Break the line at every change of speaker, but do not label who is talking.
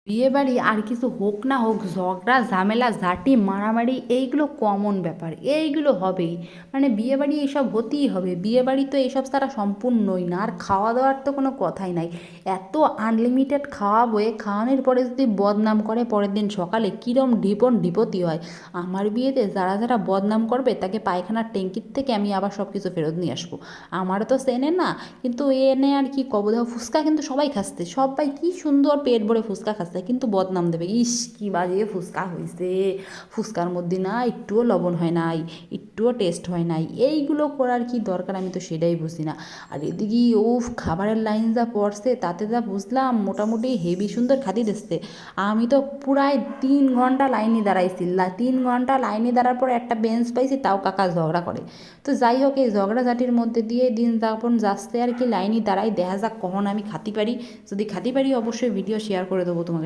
বিয়েবাড়ি আর কিছু হোক না হোক ঝগড়া ঝামেলা ঝাঁটি মারামারি এইগুলো কমন ব্যাপার, এইগুলো হবেই। মানে বিয়েবাড়ি এইসব হতেই হবে, বিয়েবাড়ি তো এইসব ছাড়া সম্পূর্ণই না। আর খাওয়া দাওয়ার তো কোনো কথাই নাই। এত আনলিমিটেড খাওয়াবো, খাওয়ানোর পরে যদি বদনাম করে পরের দিন সকালে কীরম ঢিপন ঢিপতি হয়। আমার বিয়েতে যারা যারা বদনাম করবে তাকে পায়খানার ট্যাঙ্কির থেকে আমি আবার সব কিছু ফেরত নিয়ে আসবো। আমারও তো সেনে না, কিন্তু এনে আর কি কব, দেখো ফুচকা কিন্তু সবাই খাচ্ছে, সবাই কি সুন্দর পেট ভরে ফুচকা খাচ্ছে, কিন্তু বদনাম দেবে, ইস কি বাজে ফুচকা হয়েছে, ফুচকার মধ্যে না একটুও লবণ হয় নাই, একটুও টেস্ট হয় নাই। এইগুলো করার কি দরকার, আমি তো সেটাই বুঝি না। আর এদিকে খাবারের লাইন যা পড়ছে তাতে যা বুঝলাম মোটামুটি হেভি সুন্দর খাতি দিচ্ছে। আমি তো পুরাই 3 ঘন্টা লাইনে দাঁড়াইছি, 3 ঘন্টা লাইনে দাঁড়ার পর একটা বেঞ্চ পাইছি, তাও কাকা ঝগড়া করে। তো যাই হোক, এই ঝগড়াঝাটির মধ্যে দিয়ে দিন যাপন যাচ্ছে আর কি, লাইনে দাঁড়াই, দেখা যাক কখন আমি খাতি পারি। যদি খাতি পারি অবশ্যই ভিডিও শেয়ার করে দেবো তোমাকে।